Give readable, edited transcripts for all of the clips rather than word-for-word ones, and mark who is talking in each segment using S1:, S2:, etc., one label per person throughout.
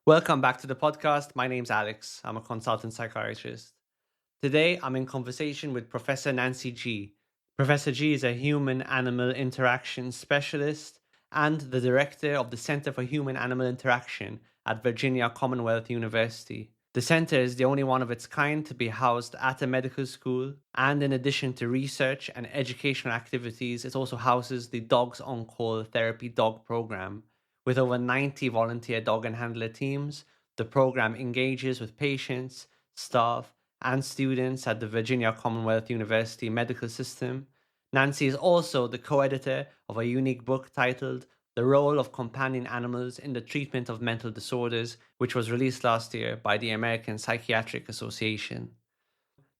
S1: Welcome back to the podcast. My name's Alex. I'm a consultant psychiatrist. Today, I'm in conversation with Professor Nancy G. Professor G is a human animal interaction specialist and the director of the Center for Human Animal Interaction at Virginia Commonwealth University. The center is the only one of its kind to be housed at a medical school, and in addition to research and educational activities, it also houses the Dogs on Call Therapy Dog Program. With over 90 volunteer dog and handler teams, the program engages with patients, staff, and students at the Virginia Commonwealth University medical system. Nancy is also the co-editor of a unique book titled The Role of Companion Animals in the Treatment of Mental Disorders, which was released last year by the American Psychiatric Association.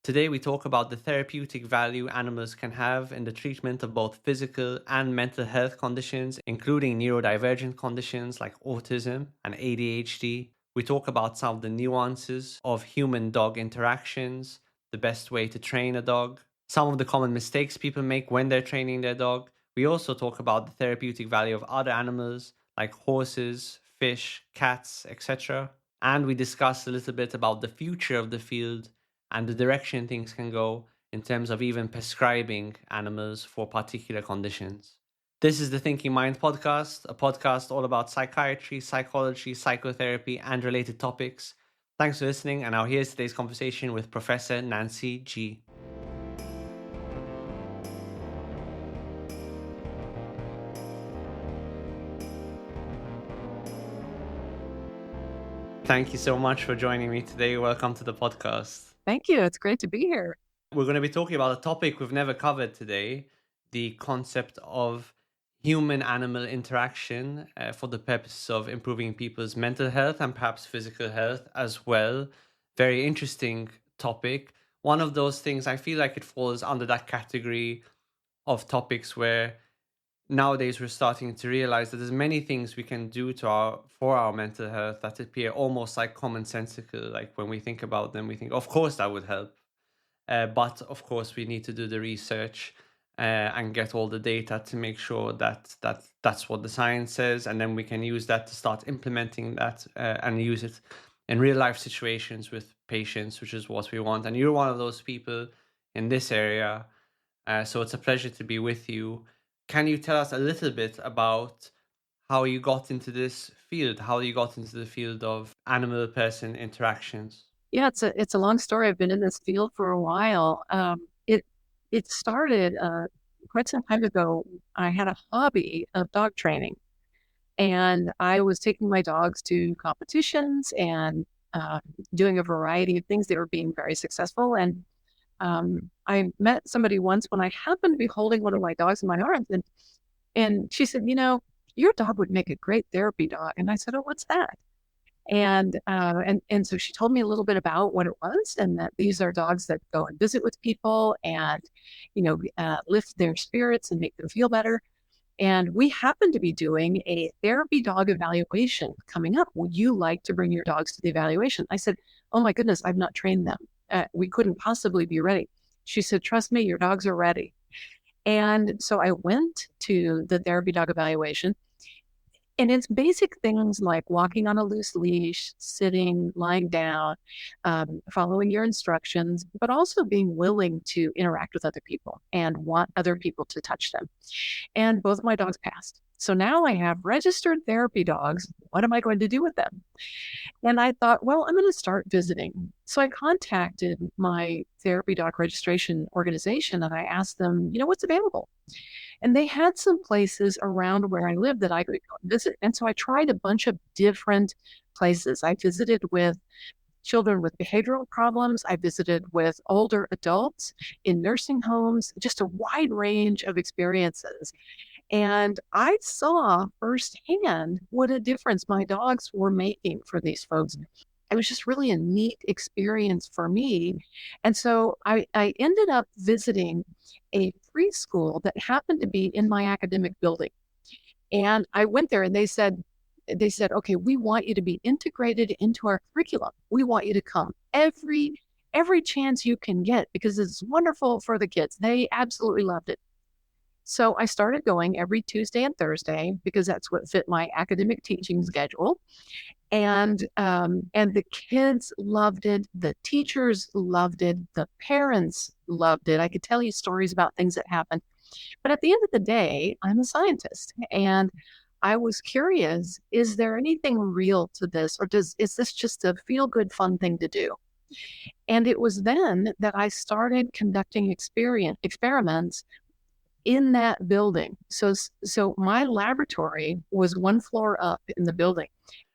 S1: Today, we talk about the therapeutic value animals can have in the treatment of both physical and mental health conditions, including neurodivergent conditions like autism and ADHD. We talk about some of the nuances of human-dog interactions, the best way to train a dog, some of the common mistakes people make when they're training their dog. We also talk about the therapeutic value of other animals like horses, fish, cats, etc. And we discuss a little bit about the future of the field and the direction things can go in terms of even prescribing animals for particular conditions. This is the Thinking Mind podcast, a podcast all about psychiatry, psychology, psychotherapy, and related topics. Thanks for listening, and now here's today's conversation with Professor Nancy G. Thank you so much for joining me today. Welcome to the podcast.
S2: Thank you. It's great to be here.
S1: We're going to be talking about a topic we've never covered today, the concept of human-animal interaction for the purpose of improving people's mental health and perhaps physical health as well. Very interesting topic. One of those things, I feel like it falls under that category of topics where nowadays we're starting to realize that there's many things we can do for our mental health that appear almost like commonsensical. Like when we think about them, we think, of course, that would help. But of course, we need to do the research and get all the data to make sure that that's what the science says, and then we can use that to start implementing that and use it in real life situations with patients, which is what we want. And you're one of those people in this area, so it's a pleasure to be with you. Can you tell us a little bit about how you got into this field, how you got into the field of animal-person interactions?
S2: Yeah, it's a long story. I've been in this field for a while. It started quite some time ago. I had a hobby of dog training, and I was taking my dogs to competitions and doing a variety of things. They were being very successful, and I met somebody once when I happened to be holding one of my dogs in my arms, and she said, your dog would make a great therapy dog. And I said, oh, what's that? And so she told me a little bit about what it was, and that these are dogs that go and visit with people and, lift their spirits and make them feel better. And we happen to be doing a therapy dog evaluation coming up. Would you like to bring your dogs to the evaluation? I said, oh my goodness, I've not trained them. We couldn't possibly be ready. She said, trust me, your dogs are ready. And so I went to the therapy dog evaluation. And it's basic things like walking on a loose leash, sitting, lying down, following your instructions, but also being willing to interact with other people and want other people to touch them. And both of my dogs passed. So now I have registered therapy dogs. What am I going to do with them? And I thought, well, I'm going to start visiting. So I contacted my therapy dog registration organization and I asked them, what's available? And they had some places around where I lived that I could go and visit. And so I tried a bunch of different places. I visited with children with behavioral problems. I visited with older adults in nursing homes, just a wide range of experiences. And I saw firsthand what a difference my dogs were making for these folks. It was just really a neat experience for me. And so I ended up visiting a preschool that happened to be in my academic building. And I went there and they said, okay, we want you to be integrated into our curriculum. We want you to come every chance you can get because it's wonderful for the kids. They absolutely loved it. So I started going every Tuesday and Thursday because that's what fit my academic teaching schedule. And the kids loved it, the teachers loved it, the parents loved it. I could tell you stories about things that happened. But at the end of the day, I'm a scientist, and I was curious, is there anything real to this, or is this just a feel-good fun thing to do? And it was then that I started conducting experiments in that building. So my laboratory was one floor up in the building.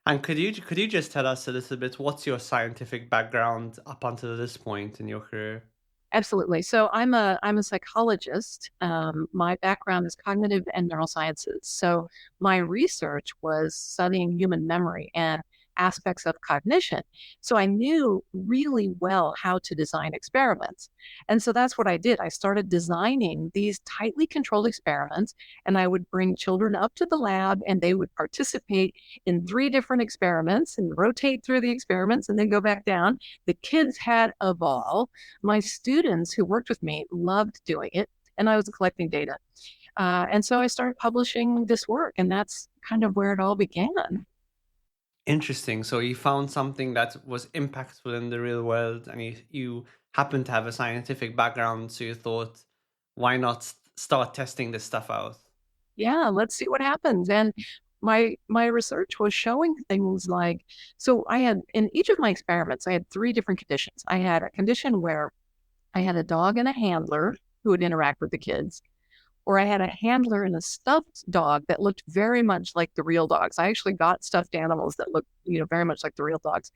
S1: And could you just tell us a little bit what's your scientific background up until this point in your career?
S2: Absolutely. So I'm a psychologist. My background is cognitive and neurosciences. So my research was studying human memory and aspects of cognition. So I knew really well how to design experiments. And so that's what I did. I started designing these tightly controlled experiments, and I would bring children up to the lab and they would participate in 3 different experiments and rotate through the experiments and then go back down. The kids had a ball. My students who worked with me loved doing it, and I was collecting data. And so I started publishing this work, and that's kind of where it all began.
S1: Interesting. So you found something that was impactful in the real world, and you happen to have a scientific background, so you thought, why not start testing this stuff out?
S2: Yeah, let's see what happens. And my research was showing things like, so I had in each of my experiments, I had 3 different conditions. I had a condition where I had a dog and a handler who would interact with the kids, or I had a handler and a stuffed dog that looked very much like the real dogs. I actually got stuffed animals that looked, very much like the real dogs.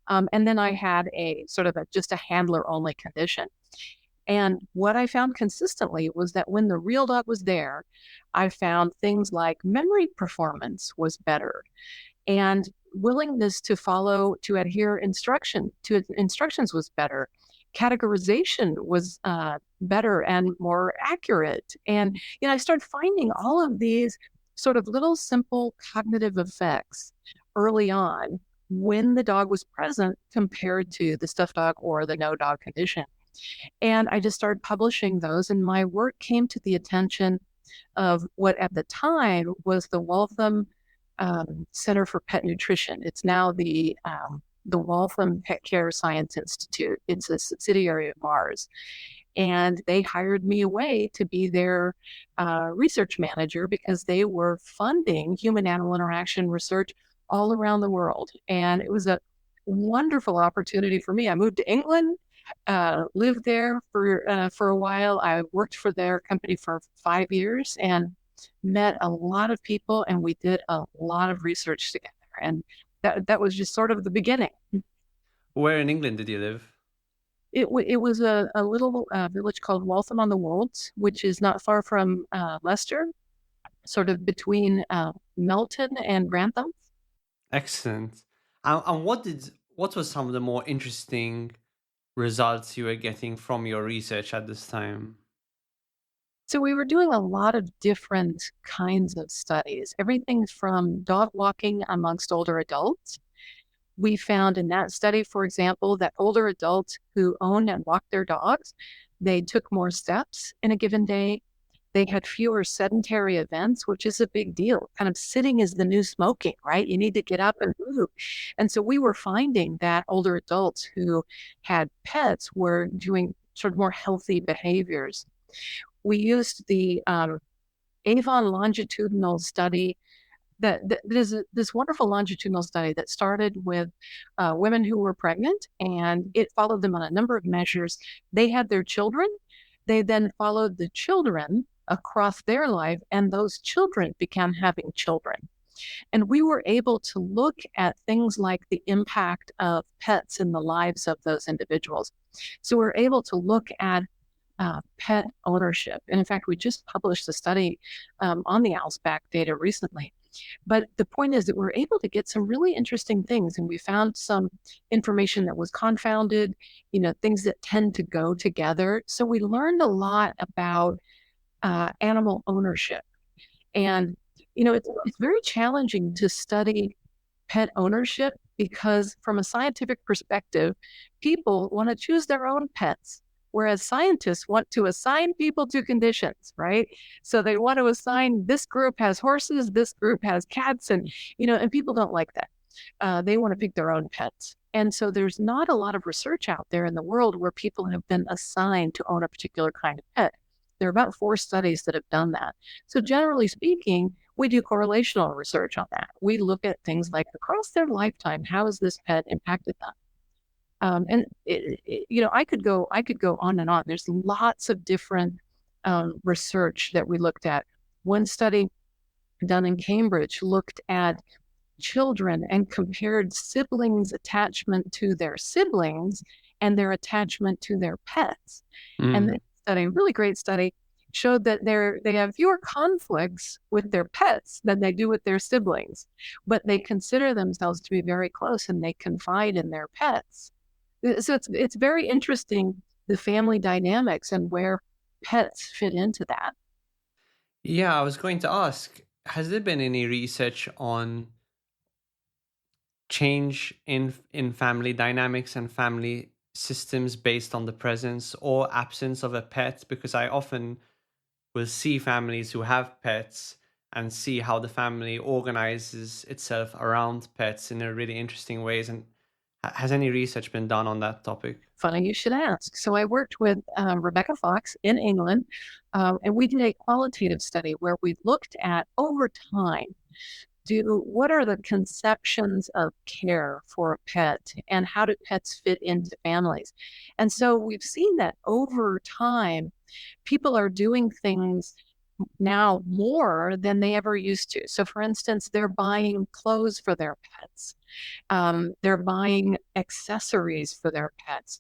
S2: And then I had a sort of just a handler only condition. And what I found consistently was that when the real dog was there, I found things like memory performance was better, and willingness to adhere to instructions was better. Categorization was better and more accurate. And I started finding all of these sort of little simple cognitive effects early on when the dog was present compared to the stuffed dog or the no dog condition. And I just started publishing those, and my work came to the attention of what at the time was the Waltham Center for Pet Nutrition. It's now the Waltham Pet Care Science Institute. It's a subsidiary of Mars. And they hired me away to be their research manager because they were funding human animal interaction research all around the world. And it was a wonderful opportunity for me. I moved to England, lived there for a while. I worked for their company for 5 years and met a lot of people, and we did a lot of research together. And that was just sort of the beginning.
S1: Where in England did you live?
S2: It was a little village called Waltham on the Wolds, which is not far from Leicester, sort of between Melton and Grantham.
S1: Excellent. And what was some of the more interesting results you were getting from your research at this time?
S2: So we were doing a lot of different kinds of studies, everything from dog walking amongst older adults. We found in that study, for example, that older adults who owned and walked their dogs, they took more steps in a given day. They had fewer sedentary events, which is a big deal. Kind of sitting is the new smoking, right? You need to get up and move. And so we were finding that older adults who had pets were doing sort of more healthy behaviors. We used the Avon longitudinal study that there's this wonderful longitudinal study that started with women who were pregnant, and it followed them on a number of measures. They had their children. They then followed the children across their life, and those children began having children. And we were able to look at things like the impact of pets in the lives of those individuals. So we're able to look at pet ownership. And in fact, we just published a study on the Owlsback data recently. But the point is that we're able to get some really interesting things. And we found some information that was confounded, things that tend to go together. So we learned a lot about animal ownership. And, it's very challenging to study pet ownership because from a scientific perspective, people want to choose their own pets, whereas scientists want to assign people to conditions, right? So they want to assign this group has horses, this group has cats, and people don't like that. they want to pick their own pets. And so there's not a lot of research out there in the world where people have been assigned to own a particular kind of pet. There are about 4 studies that have done that. So generally speaking, we do correlational research on that. We look at things like across their lifetime, how has this pet impacted them? I could go on and on. There's lots of different research that we looked at. One study done in Cambridge looked at children and compared siblings' attachment to their siblings and their attachment to their pets. And the study, really great study, showed that they have fewer conflicts with their pets than they do with their siblings, but they consider themselves to be very close and they confide in their pets. So it's very interesting, the family dynamics and where pets fit into that.
S1: Yeah, I was going to ask, has there been any research on change in family dynamics and family systems based on the presence or absence of a pet? Because I often will see families who have pets and see how the family organizes itself around pets in a really interesting ways. And has any research been done on that topic?
S2: Funny you should ask. So I worked with Rebecca Fox in England, and we did a qualitative study where we looked at over time, what are the conceptions of care for a pet and how do pets fit into families? And so we've seen that over time, people are doing things now more than they ever used to. So for instance, they're buying clothes for their pets. They're buying accessories for their pets.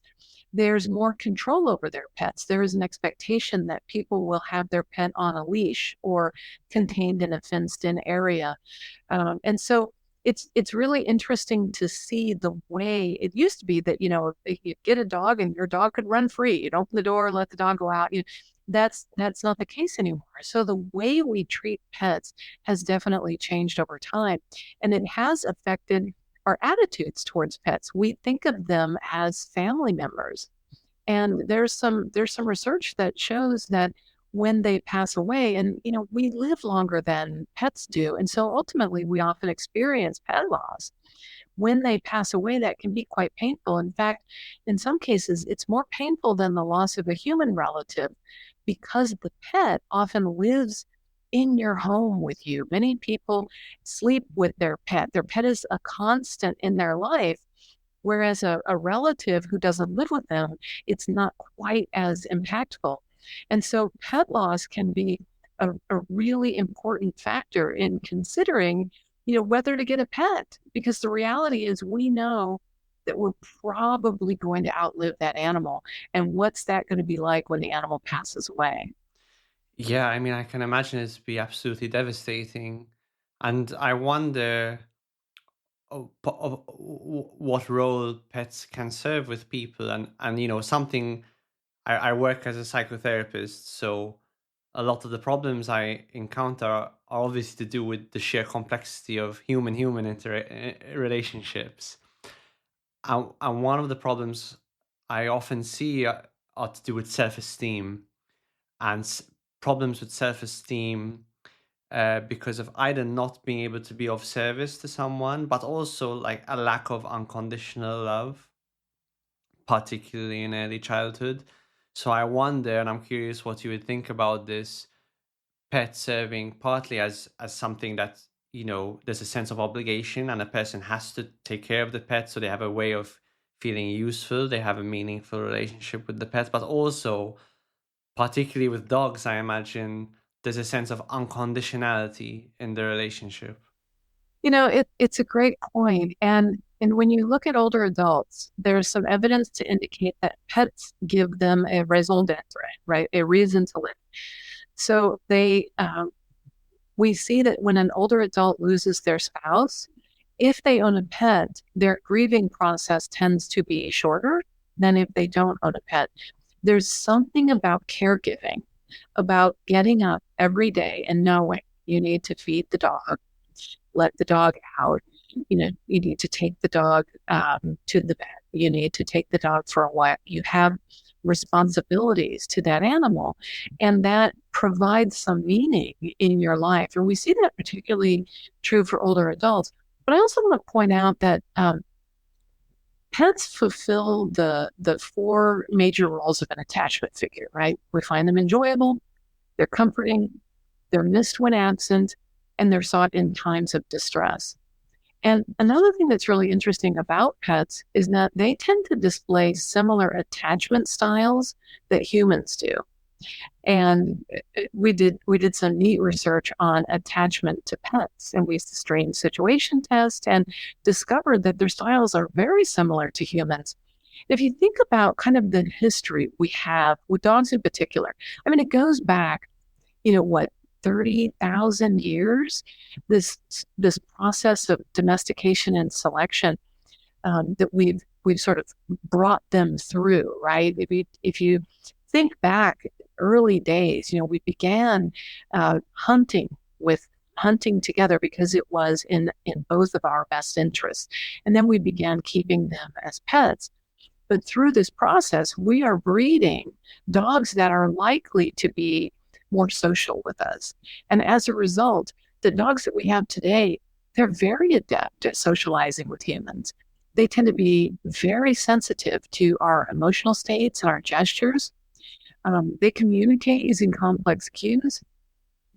S2: There's more control over their pets. There is an expectation that people will have their pet on a leash or contained in a fenced-in area. And so it's really interesting to see the way it used to be that, if you get a dog and your dog could run free, you'd open the door, let the dog go out. That's not the case anymore. So the way we treat pets has definitely changed over time, and it has affected our attitudes towards pets. We think of them as family members. And there's some research that shows that when they pass away, and we live longer than pets do. And so ultimately we often experience pet loss. When they pass away, that can be quite painful. In fact, in some cases, it's more painful than the loss of a human relative because the pet often lives in your home with you. Many people sleep with their pet. Their pet is a constant in their life, whereas a relative who doesn't live with them, it's not quite as impactful. And so pet loss can be a really important factor in considering, whether to get a pet, because the reality is we know that we're probably going to outlive that animal. And what's that going to be like when the animal passes away?
S1: Yeah, I mean, I can imagine it to be absolutely devastating. And I wonder what role pets can serve with people. And something, I work as a psychotherapist, so a lot of the problems I encounter are obviously to do with the sheer complexity of human-human relationships. And one of the problems I often see are to do with self-esteem and problems with self-esteem because of either not being able to be of service to someone, but also like a lack of unconditional love, particularly in early childhood. So I wonder, and I'm curious what you would think about this, pet serving partly as something that, there's a sense of obligation and a person has to take care of the pet, so they have a way of feeling useful, they have a meaningful relationship with the pet, but also, particularly with dogs, I imagine, there's a sense of unconditionality in the relationship.
S2: It's a great point. And when you look at older adults, there's some evidence to indicate that pets give them a raison d'etre, right? A reason to live. So we see that when an older adult loses their spouse, if they own a pet, their grieving process tends to be shorter than if they don't own a pet. There's something about caregiving, about getting up every day and knowing you need to feed the dog, let the dog out. You need to take the dog to the vet. You need to take the dog for a walk. You have responsibilities to that animal, and that provides some meaning in your life. And we see that particularly true for older adults. But I also want to point out that pets fulfill the four major roles of an attachment figure, right? We find them enjoyable, they're comforting, they're missed when absent, and they're sought in times of distress. And another thing that's really interesting about pets is that they tend to display similar attachment styles that humans do. And we did some neat research on attachment to pets, and we used a strange situation test and discovered that their styles are very similar to humans. If you think about kind of the history we have with dogs in particular, I mean, it goes back, what, 30,000 years, this process of domestication and selection that we've sort of brought them through, right? If you think back early days, we began hunting together because it was in both of our best interests, and then we began keeping them as pets. But through this process, we are breeding dogs that are likely to be more social with us. And as a result, the dogs that we have today, they're very adept at socializing with humans. They tend to be very sensitive to our emotional states and our gestures. They communicate using complex cues.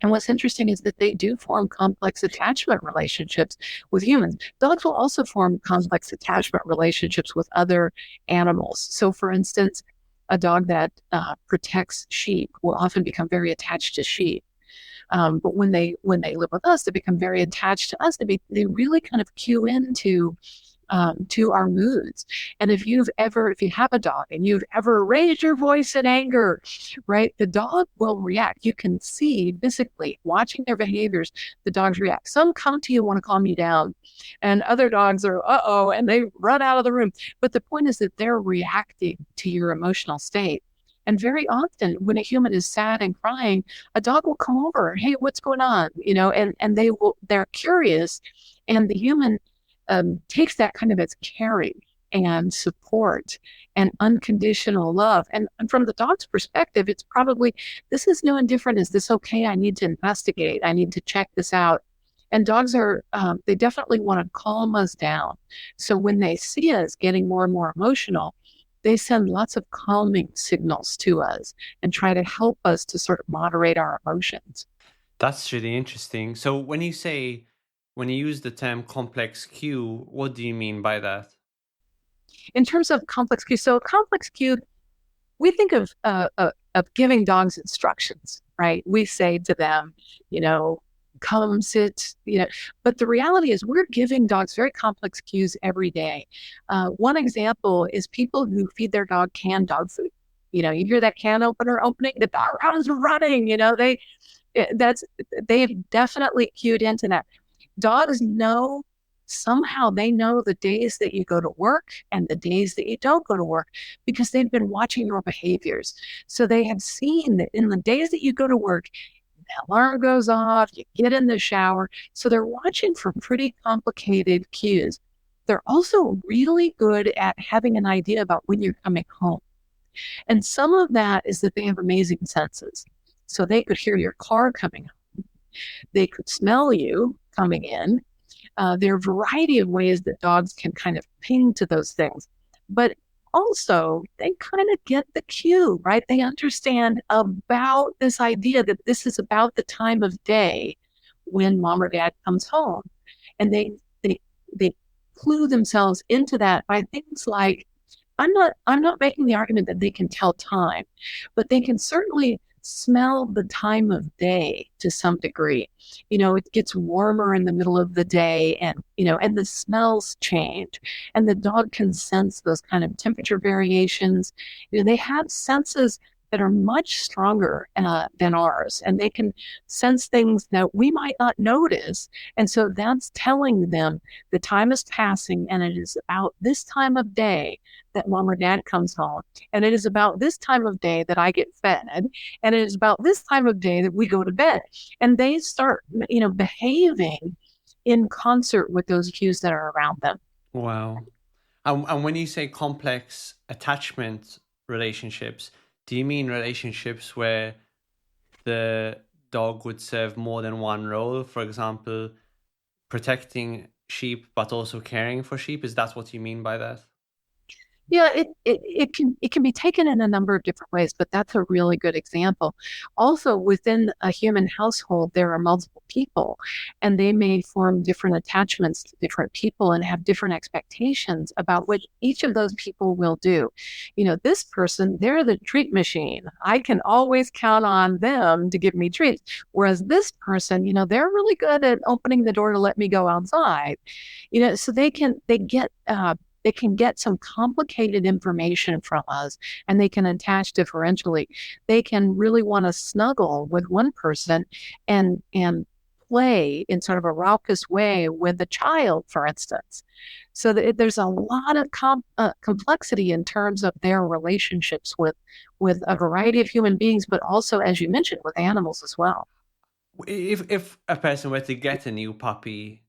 S2: And what's interesting is that they do form complex attachment relationships with humans. Dogs will also form complex attachment relationships with other animals. So, for instance, a dog that protects sheep will often become very attached to sheep. But when they live with us, they become very attached to us. They really kind of cue into to our moods. And if you have a dog and you've ever raised your voice in anger, right, the dog will react. You can see physically watching their behaviors, the dogs react. Some come to you, want to calm you down, and other dogs are, uh-oh, and they run out of the room. But the point is that they're reacting to your emotional state. And very often when a human is sad and crying, a dog will come over, hey, what's going on? And they're curious, and the human takes that kind of as caring and support and unconditional love. And from the dog's perspective, it's probably, this is new and different. Is this okay? I need to investigate. I need to check this out. And dogs they definitely want to calm us down. So when they see us getting more and more emotional, they send lots of calming signals to us and try to help us to sort of moderate our emotions.
S1: That's really interesting. So when you use the term complex cue, what do you mean by that?
S2: In terms of complex cues, so complex cue, we think of giving dogs instructions, right? We say to them, come sit, but the reality is we're giving dogs very complex cues every day. One example is people who feed their dog canned dog food. You hear that can opener opening, the dog runs running, they've definitely cued into that. Dogs know, somehow they know the days that you go to work and the days that you don't go to work because they've been watching your behaviors. So they have seen that in the days that you go to work, the alarm goes off, you get in the shower. So they're watching for pretty complicated cues. They're also really good at having an idea about when you're coming home. And some of that is that they have amazing senses. So they could hear your car coming home. They could smell you coming in. There are a variety of ways that dogs can kind of ping to those things. But also, they kind of get the cue, right? They understand about this idea that this is about the time of day when mom or dad comes home. And they clue themselves into that by things like, I'm not making the argument that they can tell time, but they can certainly smell the time of day to some degree. It gets warmer in the middle of the day, and the smells change, and the dog can sense those kind of temperature variations. They have senses that are much stronger than ours, and they can sense things that we might not notice. And so that's telling them the time is passing, and it is about this time of day that mom or dad comes home. And it is about this time of day that I get fed. And it is about this time of day that we go to bed. And they start, behaving in concert with those cues that are around them.
S1: Wow. And when you say complex attachment relationships, do you mean relationships where the dog would serve more than one role? For example, protecting sheep, but also caring for sheep. Is that what you mean by that?
S2: Yeah, it can be taken in a number of different ways, but that's a really good example. Also, within a human household, there are multiple people, and they may form different attachments to different people and have different expectations about what each of those people will do. This person, they're the treat machine. I can always count on them to give me treats. Whereas this person, they're really good at opening the door to let me go outside. So they can get some complicated information from us and they can attach differentially. They can really want to snuggle with one person and play in sort of a raucous way with the child, for instance. So there's a lot of complexity in terms of their relationships with a variety of human beings, but also, as you mentioned, with animals as well.
S1: If a person were to get a new puppy,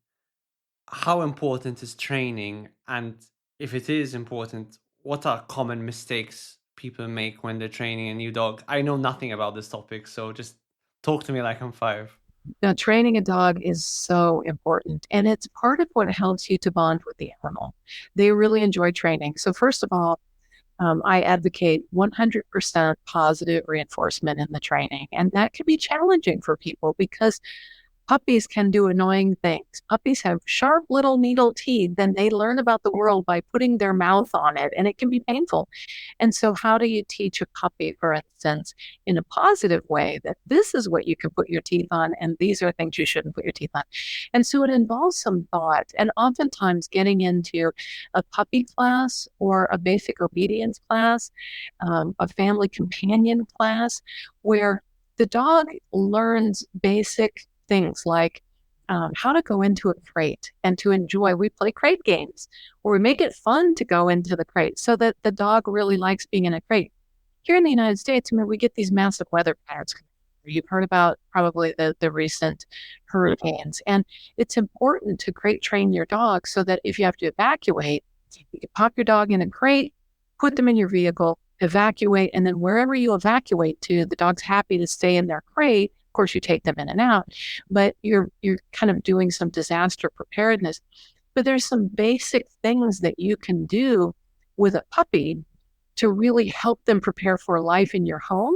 S1: how important is training? And if it is important, what are common mistakes people make when they're training a new dog? I know nothing about this topic, so just talk to me like I'm five.
S2: Now, training a dog is so important, and it's part of what helps you to bond with the animal. They really enjoy training. So, first of all, I advocate 100% positive reinforcement in the training. And that can be challenging for people because puppies can do annoying things. Puppies have sharp little needle teeth, and they learn about the world by putting their mouth on it, and it can be painful. And so, how do you teach a puppy, for instance, in a positive way that this is what you can put your teeth on, and these are things you shouldn't put your teeth on? And so, it involves some thought, and oftentimes getting into a puppy class or a basic obedience class, a family companion class, where the dog learns basic things like how to go into a crate and to enjoy. We play crate games where we make it fun to go into the crate so that the dog really likes being in a crate. Here in the United States, we get these massive weather patterns. You've heard about probably the recent hurricanes. And it's important to crate train your dog so that if you have to evacuate, you can pop your dog in a crate, put them in your vehicle, evacuate, and then wherever you evacuate to, the dog's happy to stay in their crate. Of course, you take them in and out, but you're kind of doing some disaster preparedness. But there's some basic things that you can do with a puppy to really help them prepare for life in your home,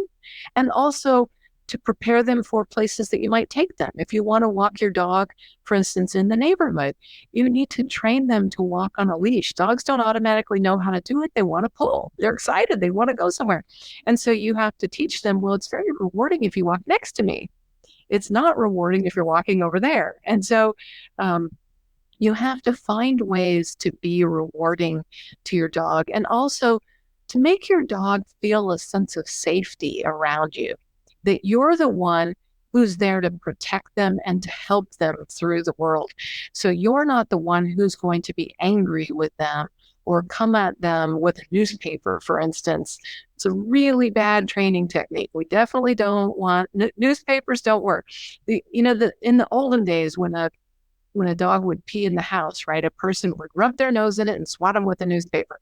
S2: and also to prepare them for places that you might take them. If you want to walk your dog, for instance, in the neighborhood, you need to train them to walk on a leash. Dogs don't automatically know how to do it. They want to pull. They're excited. They want to go somewhere. And so you have to teach them, well, it's very rewarding if you walk next to me. It's not rewarding if you're walking over there. And so you have to find ways to be rewarding to your dog, and also to make your dog feel a sense of safety around you, that you're the one who's there to protect them and to help them through the world. So you're not the one who's going to be angry with them or come at them with a newspaper, for instance. It's a really bad training technique. We definitely don't want newspapers. Don't work. In the olden days when a dog would pee in the house, right, a person would rub their nose in it and swat them with a newspaper.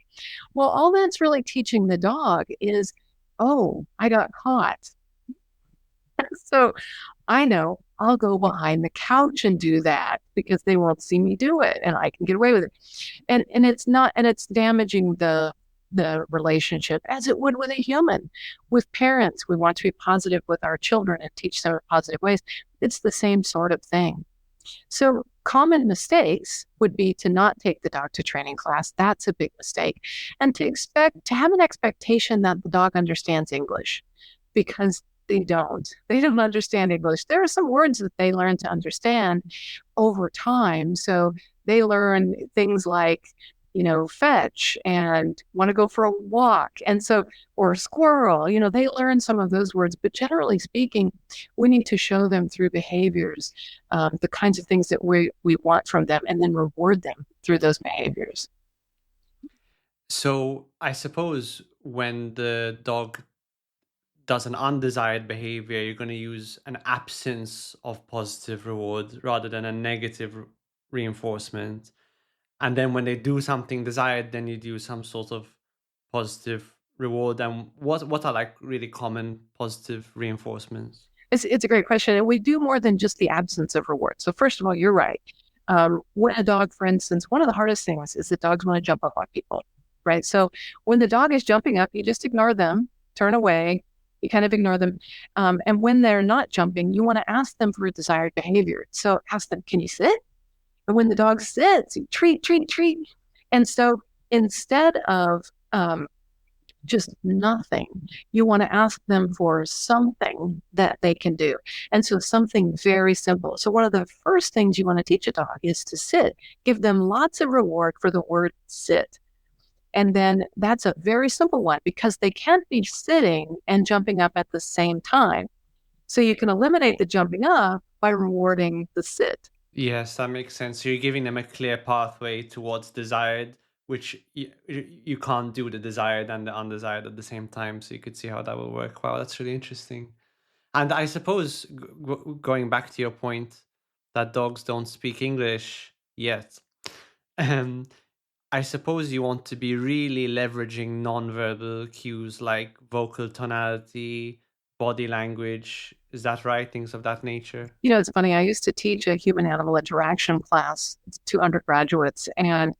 S2: Well, all that's really teaching the dog is, oh, I got caught. So I know I'll go behind the couch and do that because they won't see me do it and I can get away with it. And it's damaging the relationship as it would with a human. With parents, we want to be positive with our children and teach them in positive ways. It's the same sort of thing. So common mistakes would be to not take the dog to training class. That's a big mistake. And to have an expectation that the dog understands English, because they don't. They don't understand English. There are some words that they learn to understand over time. So they learn things like, fetch and want to go for a walk. And so, or squirrel, they learn some of those words. But generally speaking, we need to show them through behaviors, the kinds of things that we want from them, and then reward them through those behaviors.
S1: So I suppose when the dog does an undesired behavior, you're going to use an absence of positive reward rather than a negative reinforcement. And then when they do something desired, then you do some sort of positive reward. And what are like really common positive reinforcements?
S2: It's a great question. And we do more than just the absence of reward. So first of all, you're right. When a dog, for instance, one of the hardest things is that dogs want to jump up on people, right? So when the dog is jumping up, you just ignore them, turn away, you kind of ignore them. And when they're not jumping, you want to ask them for a desired behavior. So ask them, can you sit? And when the dog sits, you treat, treat, treat. And so instead of just nothing, you want to ask them for something that they can do. And so something very simple. So one of the first things you want to teach a dog is to sit. Give them lots of reward for the word sit. And then that's a very simple one because they can't be sitting and jumping up at the same time. So you can eliminate the jumping up by rewarding the sit.
S1: Yes, that makes sense. So you're giving them a clear pathway towards desired, which you can't do the desired and the undesired at the same time. So you could see how that will work. Wow, that's really interesting. And I suppose going back to your point that dogs don't speak English yet, um, I suppose you want to be really leveraging nonverbal cues like vocal tonality, body language. Is that right? Things of that nature.
S2: You know, it's funny. I used to teach a human animal interaction class to undergraduates, and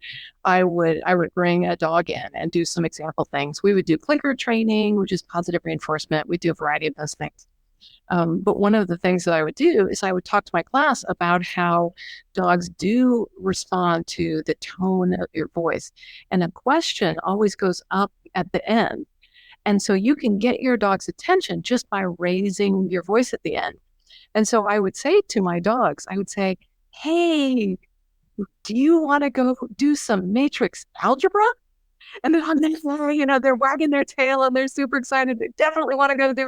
S2: I would bring a dog in and do some example things. We would do clicker training, which is positive reinforcement. We do a variety of those things. But one of the things that I would do is I would talk to my class about how dogs do respond to the tone of your voice. And a question always goes up at the end. And so you can get your dog's attention just by raising your voice at the end. And so I would say to my dogs, I would say, hey, do you want to go do some matrix algebra? And they're wagging their tail and they're super excited. They definitely want to go do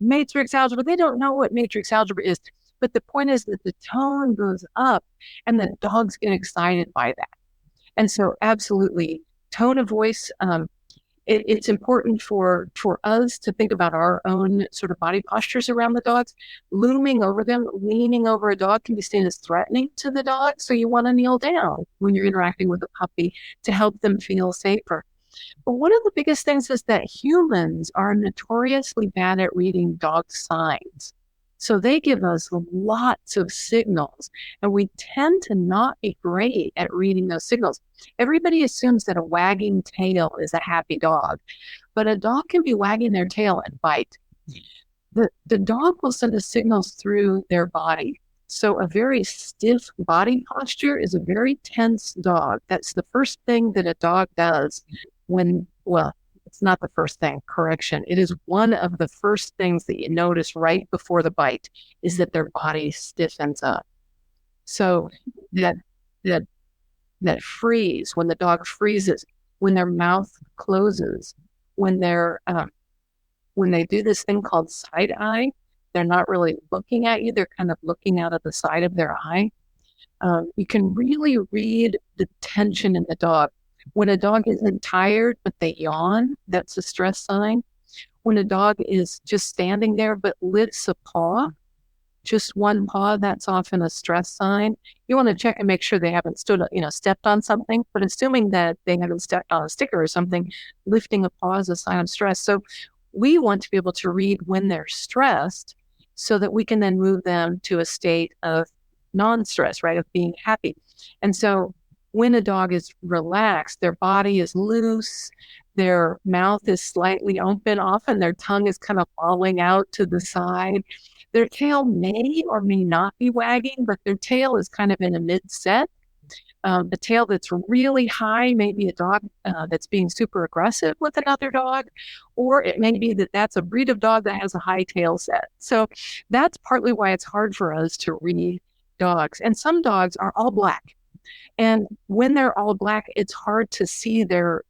S2: matrix algebra. They don't know what matrix algebra is. But the point is that the tone goes up and the dogs get excited by that. And so absolutely, tone of voice, it's important for us to think about our own sort of body postures around the dogs. Looming over them, leaning over a dog can be seen as threatening to the dog. So you want to kneel down when you're interacting with a puppy to help them feel safer. But one of the biggest things is that humans are notoriously bad at reading dog signs. So they give us lots of signals, and we tend to not be great at reading those signals. Everybody assumes that a wagging tail is a happy dog, but a dog can be wagging their tail and bite. The dog will send us signals through their body. So a very stiff body posture is a very tense dog. That's the first thing that a dog does it's not the first thing, correction. It is one of the first things that you notice right before the bite is that their body stiffens up. So that freeze, when the dog freezes, when their mouth closes, when they do this thing called side eye, they're not really looking at you. They're kind of looking out of the side of their eye. You can really read the tension in the dog. When a dog isn't tired, but they yawn, that's a stress sign. When a dog is just standing there, but lifts a paw, just one paw, that's often a stress sign. You want to check and make sure they haven't stepped on something, but assuming that they haven't stepped on a sticker or something, lifting a paw is a sign of stress. So we want to be able to read when they're stressed so that we can then move them to a state of non-stress, right, of being happy. And so when a dog is relaxed, their body is loose, their mouth is slightly open, often their tongue is kind of falling out to the side. Their tail may or may not be wagging, but their tail is kind of in a mid-set. The tail that's really high may be a dog that's being super aggressive with another dog, or it may be that that's a breed of dog that has a high tail set. So that's partly why it's hard for us to read dogs. And some dogs are all black. And when they're all black, it's hard to see their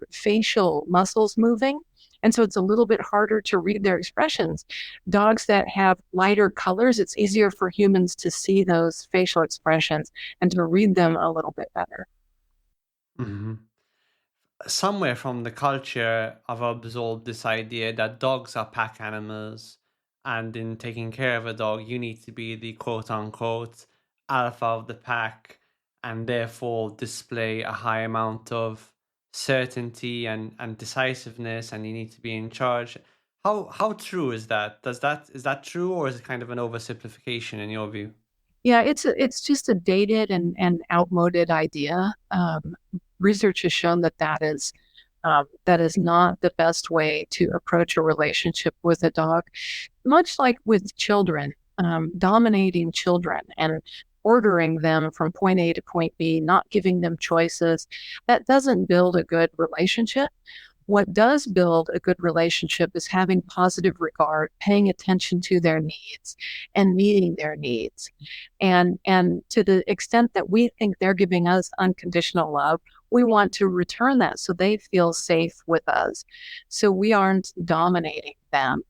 S2: facial muscles moving. And so it's a little bit harder to read their expressions. Dogs that have lighter colors, it's easier for humans to see those facial expressions and to read them a little bit better.
S1: Hmm. Somewhere from the culture, I've absorbed this idea that dogs are pack animals, and in taking care of a dog, you need to be the quote unquote alpha of the pack, and therefore display a high amount of certainty and decisiveness, and you need to be in charge. How true is that? Is that true, or is it kind of an oversimplification in your view?
S2: Yeah, it's just a dated and outmoded idea. Research has shown that is not the best way to approach a relationship with a dog. Much like with children, dominating children and ordering them from point A to point B, not giving them choices, that doesn't build a good relationship. What does build a good relationship is having positive regard, paying attention to their needs and meeting their needs. And to the extent that we think they're giving us unconditional love, we want to return that so they feel safe with us. So we aren't dominating them.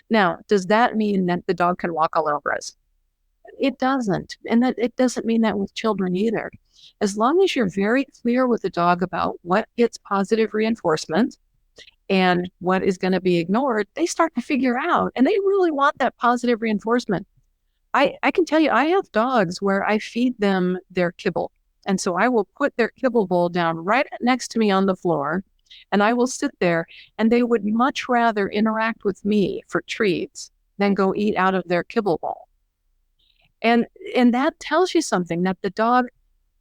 S2: Now, does that mean that the dog can walk all over us? It doesn't. And that it doesn't mean that with children either. As long as you're very clear with the dog about what gets positive reinforcement and what is going to be ignored, they start to figure out, and they really want that positive reinforcement. I can tell you, I have dogs where I feed them their kibble. And so I will put their kibble bowl down right next to me on the floor, and I will sit there, and they would much rather interact with me for treats than go eat out of their kibble bowl. And that tells you something, that the dog,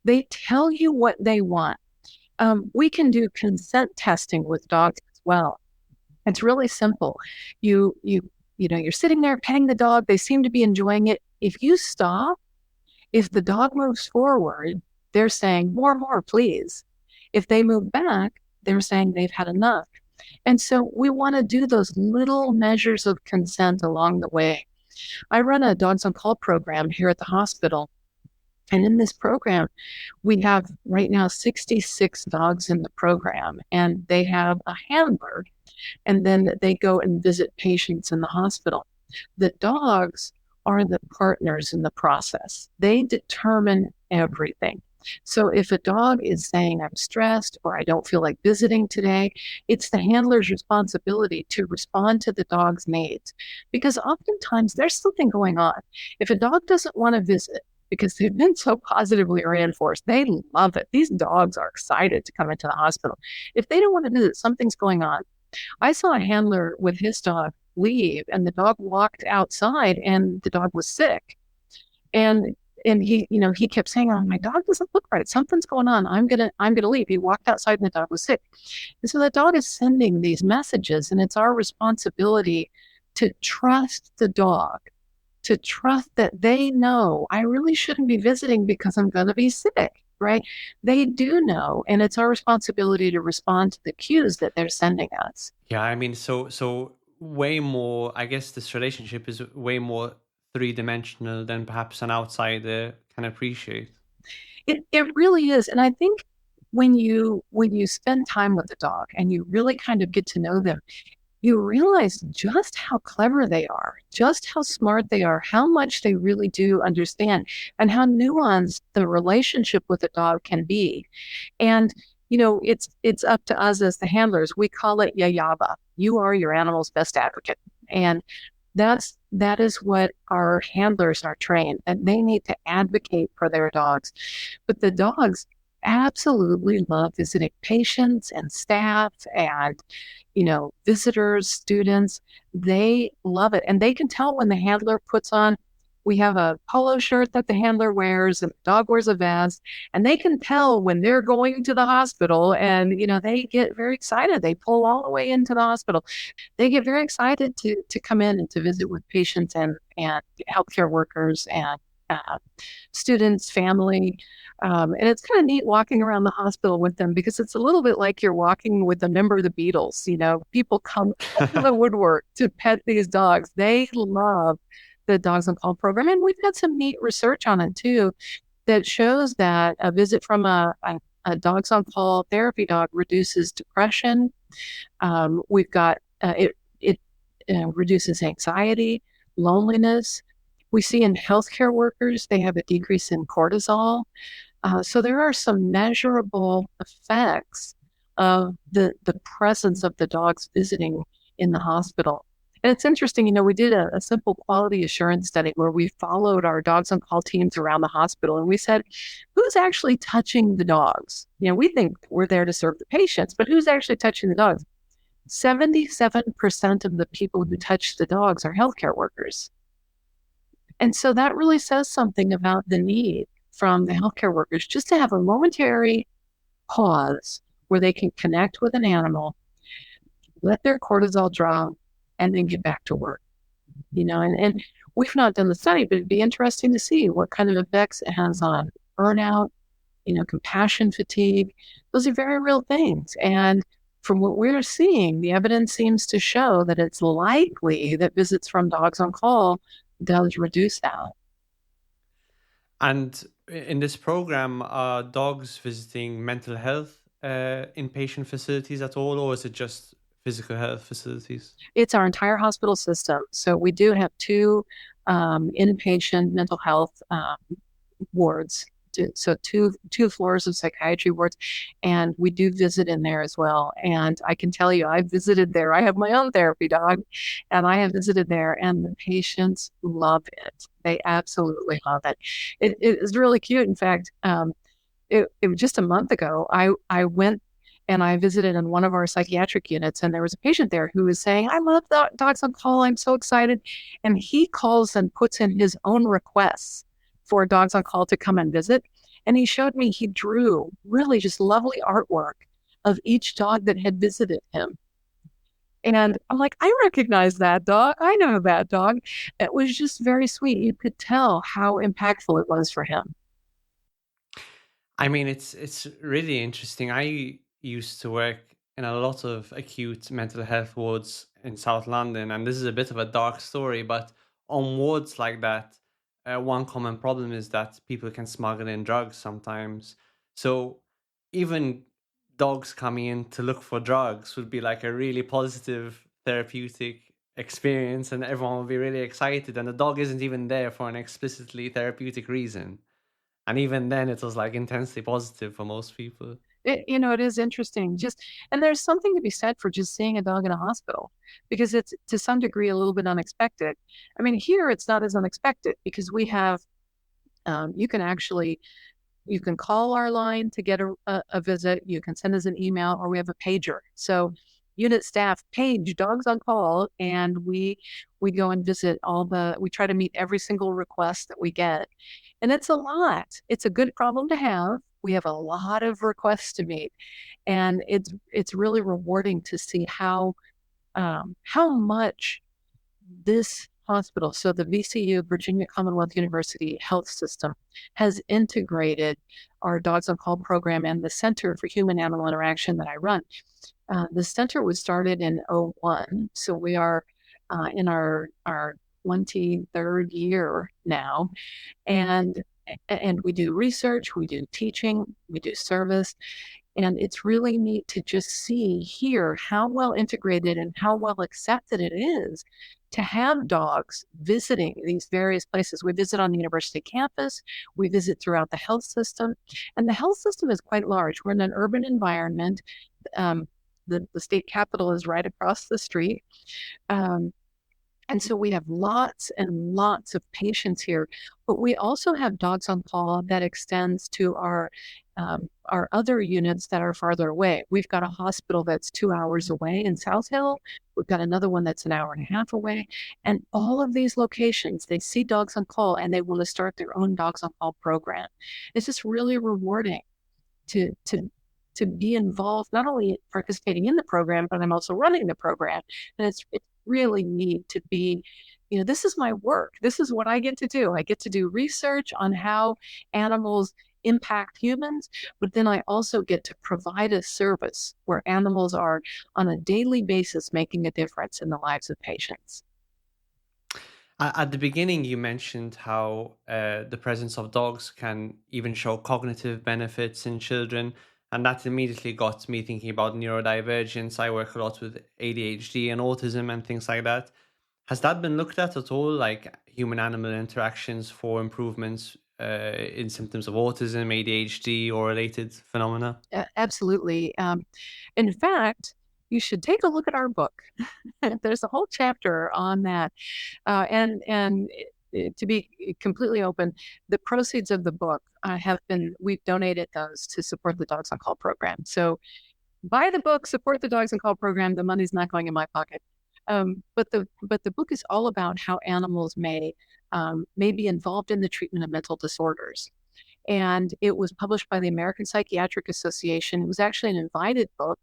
S2: they tell you what they want. We can do consent testing with dogs as well. It's really simple. You're sitting there petting the dog. They seem to be enjoying it. If you stop, if the dog moves forward, they're saying, more, please. If they move back, they're saying they've had enough. And so we want to do those little measures of consent along the way. I run a Dogs on Call program here at the hospital. And in this program, we have right now 66 dogs in the program, and they have a handler, and then they go and visit patients in the hospital. The dogs are the partners in the process. They determine everything. So if a dog is saying, I'm stressed or I don't feel like visiting today, it's the handler's responsibility to respond to the dog's needs, because oftentimes there's something going on. If a dog doesn't want to visit because they've been so positively reinforced, they love it. These dogs are excited to come into the hospital. If they don't want to visit, something's going on. I saw a handler with his dog leave, and the dog walked outside, and the dog was sick. And he kept saying, "Oh, my dog doesn't look right. Something's going on. I'm gonna leave." He walked outside, and the dog was sick. And so the dog is sending these messages, and it's our responsibility to trust the dog, to trust that they know, I really shouldn't be visiting because I'm going to be sick, right? They do know, and it's our responsibility to respond to the cues that they're sending us.
S1: Yeah, I mean, so way more, I guess this relationship is way more three-dimensional than perhaps an outsider can appreciate.
S2: It really is. And I think when you spend time with the dog and you really kind of get to know them, you realize just how clever they are, just how smart they are, how much they really do understand, and how nuanced the relationship with a dog can be. And it's up to us as the handlers. We call it yayaba. You are your animal's best advocate. And that is what our handlers are trained, and they need to advocate for their dogs. But the dogs absolutely love visiting patients and staff and visitors, students. They love it, and they can tell when the handler puts on. We have a polo shirt that the handler wears, and the dog wears a vest, and they can tell when they're going to the hospital, and they get very excited. They pull all the way into the hospital. They get very excited to come in and to visit with patients and healthcare workers and students, family. And it's kind of neat walking around the hospital with them, because it's a little bit like you're walking with a member of the Beatles. People come out of the woodwork to pet these dogs. They love the Dogs on Call program. And we've got some neat research on it too, that shows that a visit from a Dogs on Call therapy dog reduces depression. We've got, it reduces anxiety, loneliness. We see in healthcare workers, they have a decrease in cortisol. So there are some measurable effects of the presence of the dogs visiting in the hospital. And it's interesting, we did a simple quality assurance study where we followed our Dogs on Call teams around the hospital, and we said, who's actually touching the dogs? We think we're there to serve the patients, but who's actually touching the dogs? 77% of the people who touch the dogs are healthcare workers. And so that really says something about the need from the healthcare workers just to have a momentary pause where they can connect with an animal, let their cortisol drop, and then get back to work. And we've not done the study, but it'd be interesting to see what kind of effects it has on burnout, compassion fatigue. Those are very real things. And from what we're seeing, the evidence seems to show that it's likely that visits from dogs on call does reduce that.
S1: And in this program, are dogs visiting mental health inpatient facilities at all, or is it just physical health facilities?
S2: It's our entire hospital system. So we do have two inpatient mental health wards. So two floors of psychiatry wards, and we do visit in there as well. And I can tell you, I've visited there. I have my own therapy dog, and I have visited there, and the patients love it. They absolutely love it. It is really cute. In fact, it was just a month ago. I went and I visited in one of our psychiatric units, and there was a patient there who was saying, "I love dogs on call. I'm so excited," and he calls and puts in his own requests for dogs on call to come and visit. And he showed me, he drew really just lovely artwork of each dog that had visited him. And I'm like, I recognize that dog. I know that dog. It was just very sweet. You could tell how impactful it was for him.
S1: I mean, it's really interesting. I used to work in a lot of acute mental health wards in South London, and this is a bit of a dark story, but on wards like that, one common problem is that people can smuggle in drugs sometimes. So even dogs coming in to look for drugs would be like a really positive therapeutic experience, and everyone will be really excited. And the dog isn't even there for an explicitly therapeutic reason. And even then, it was like intensely positive for most people.
S2: It is interesting. And there's something to be said for just seeing a dog in a hospital because it's to some degree a little bit unexpected. I mean, here it's not as unexpected because we have, you can call our line to get a visit. You can send us an email, or we have a pager. So unit staff page dogs on call, and we go and visit we try to meet every single request that we get. And it's a lot. It's a good problem to have. We have a lot of requests to meet, and it's really rewarding to see how much this hospital, so the VCU, Virginia Commonwealth University Health System, has integrated our Dogs on Call program and the Center for Human Animal Interaction that I run. The center was started in 2001, so we are in our 23rd year now, and we do research, we do teaching, we do service, and it's really neat to just hear how well integrated and how well accepted it is to have dogs visiting these various places. We visit on the university campus, we visit throughout the health system, and the health system is quite large. We're in an urban environment. The state capitol is right across the street. And so we have lots and lots of patients here, but we also have dogs on call that extends to our other units that are farther away. We've got a hospital that's 2 hours away in South Hill. We've got another one that's an hour and a half away. And all of these locations, they see dogs on call and they want to start their own dogs on call program. It's just really rewarding to be involved, not only participating in the program, but I'm also running the program. And it's really neat to be, this is my work. This is what I get to do. I get to do research on how animals impact humans, but then I also get to provide a service where animals are on a daily basis making a difference in the lives of patients.
S1: At the beginning, you mentioned how the presence of dogs can even show cognitive benefits in children. And that immediately got me thinking about neurodivergence. I work a lot with ADHD and autism and things like that. Has that been looked at all, like human-animal interactions for improvements in symptoms of autism, ADHD, or related phenomena?
S2: Absolutely. In fact, you should take a look at our book. There's a whole chapter on that. And to be completely open, the proceeds of the book we've donated those to support the Dogs on Call program. So buy the book, support the Dogs on Call program. The money's not going in my pocket. But the book is all about how animals may be involved in the treatment of mental disorders. And it was published by the American Psychiatric Association. It was actually an invited book.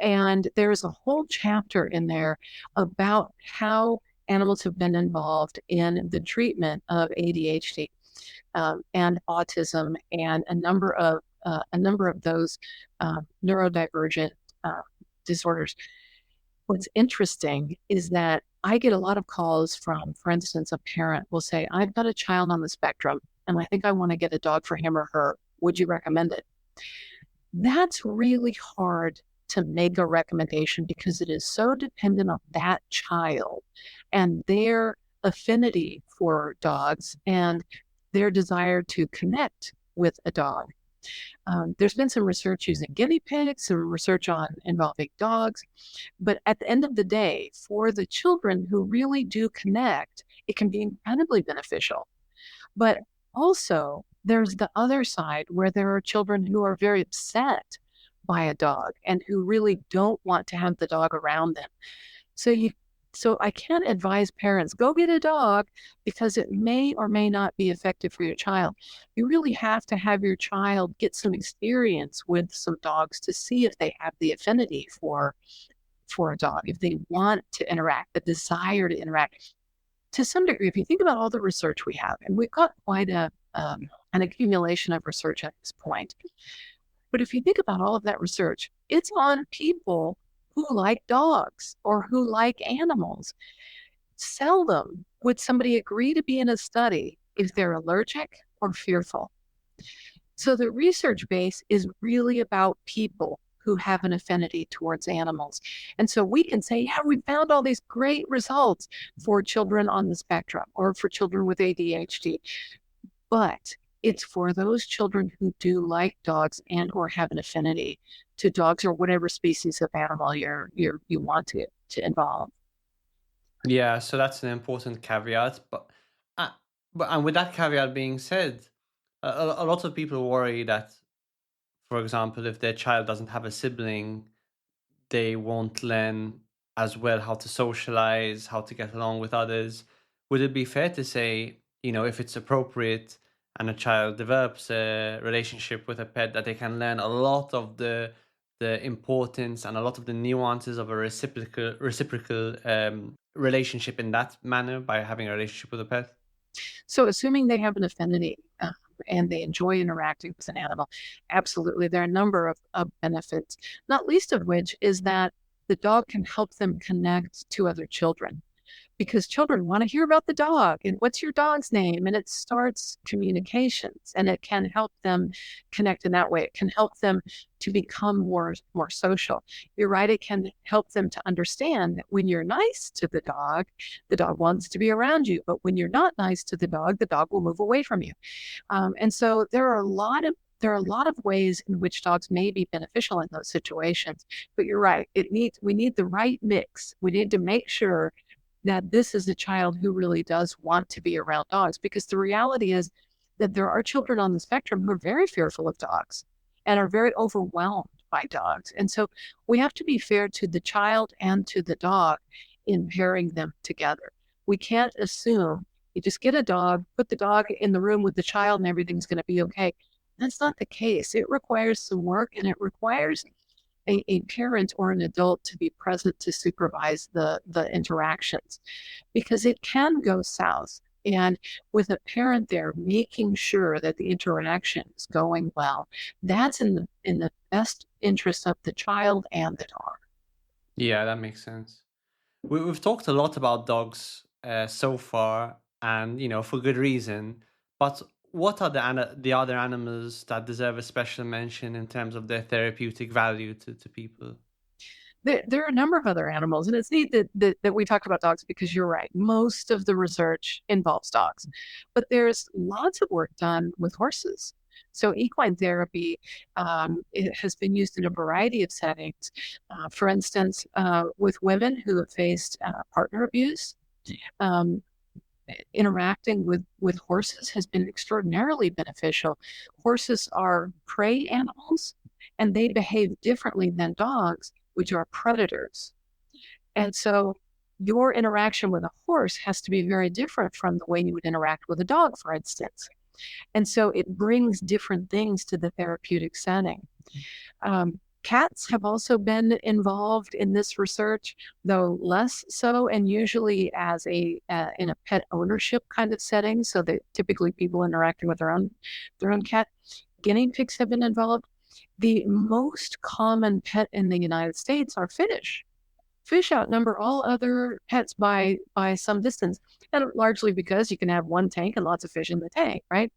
S2: And there's a whole chapter in there about how animals have been involved in the treatment of ADHD and autism and a number of those neurodivergent disorders. What's interesting is that I get a lot of calls from, for instance, a parent will say, I've got a child on the spectrum and I think I want to get a dog for him or her. Would you recommend it? That's really hard to make a recommendation because it is so dependent on that child and their affinity for dogs and their desire to connect with a dog. There's been some research using guinea pigs, some research on involving dogs, but at the end of the day, for the children who really do connect, it can be incredibly beneficial. But also, there's the other side where there are children who are very upset by a dog and who really don't want to have the dog around them. So I can't advise parents, go get a dog because it may or may not be effective for your child. You really have to have your child get some experience with some dogs to see if they have the affinity for a dog, if they want to interact, the desire to interact. To some degree, if you think about all the research we have, and we've got quite an accumulation of research at this point, but if you think about all of that research, it's on people who like dogs or who like animals. Seldom would somebody agree to be in a study if they're allergic or fearful. So the research base is really about people who have an affinity towards animals. And so we can say, yeah, we found all these great results for children on the spectrum or for children with ADHD. But it's for those children who do like dogs and or have an affinity to dogs or whatever species of animal you want to involve.
S1: Yeah, so that's an important caveat. Uh, and with that caveat being said, a lot of people worry that, for example, if their child doesn't have a sibling, they won't learn as well how to socialize, how to get along with others. Would it be fair to say, if it's appropriate and a child develops a relationship with a pet, that they can learn a lot of the importance and a lot of the nuances of a reciprocal relationship in that manner by having a relationship with a pet?
S2: So assuming they have an affinity and they enjoy interacting with an animal, absolutely, there are a number of benefits, not least of which is that the dog can help them connect to other children because children want to hear about the dog and what's your dog's name, and it starts communications and it can help them connect in that way. It can help them to become more social. You're right, it can help them to understand that when you're nice to the dog wants to be around you, but when you're not nice to the dog will move away from you. And so there are a lot of ways in which dogs may be beneficial in those situations. But you're right, we need the right mix. We need to make sure that this is a child who really does want to be around dogs, because the reality is that there are children on the spectrum who are very fearful of dogs and are very overwhelmed by dogs. And so we have to be fair to the child and to the dog in pairing them together. We can't assume you just get a dog, put the dog in the room with the child and everything's going to be okay. That's not the case. It requires some work, and it requires a parent or an adult to be present to supervise the interactions, because it can go south. And with a parent there making sure that the interaction is going well, that's in the best interest of the child and the dog.
S1: Yeah, that makes sense. We've talked a lot about dogs so far, and for good reason. But what are the other animals that deserve a special mention in terms of their therapeutic value to people?
S2: There are a number of other animals, and it's neat that we talked about dogs because you're right. Most of the research involves dogs, but there's lots of work done with horses. So equine therapy it has been used in a variety of settings. For instance, with women who have faced partner abuse, um, interacting with horses has been extraordinarily beneficial. Horses are prey animals, and they behave differently than dogs, which are predators. And so your interaction with a horse has to be very different from the way you would interact with a dog, for instance. And so it brings different things to the therapeutic setting. Cats have also been involved in this research, though less so, and usually as in a pet ownership kind of setting. So that typically people interacting with their own cat. Guinea pigs have been involved. The most common pet in the United States are fish. Fish outnumber all other pets by some distance, and largely because you can have one tank and lots of fish in the tank, right?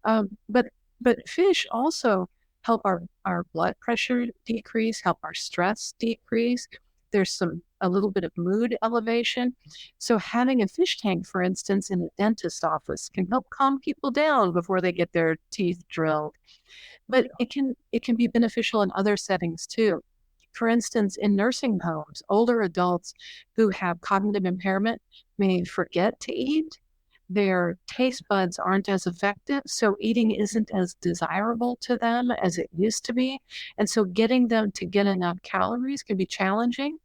S2: But fish also help our blood pressure decrease, help our stress decrease. There's a little bit of mood elevation. So having a fish tank, for instance, in a dentist office can help calm people down before they get their teeth drilled. But it can be beneficial in other settings too. For instance, in nursing homes, older adults who have cognitive impairment may forget to eat. Their taste buds aren't as effective, so eating isn't as desirable to them as it used to be. And so getting them to get enough calories can be challenging.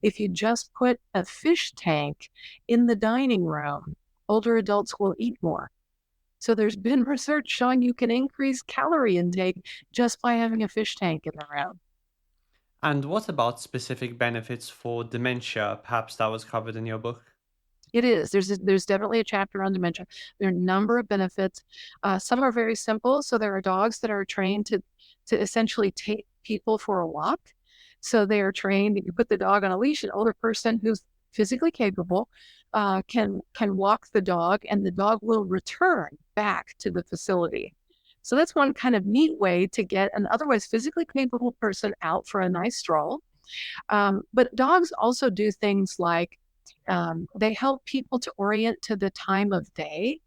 S2: If you just put a fish tank in the dining room, older adults will eat more. So there's been research showing you can increase calorie intake just by having a fish tank in the room.
S1: And what about specific benefits for dementia? Perhaps that was covered in your book.
S2: It is. There's definitely a chapter on dementia. There are a number of benefits. Some are very simple. So there are dogs that are trained to essentially take people for a walk. So they are trained. You put the dog on a leash. An older person who's physically capable can walk the dog, and the dog will return back to the facility. So that's one kind of neat way to get an otherwise physically capable person out for a nice stroll. But dogs also do things like they help people to orient to the time of day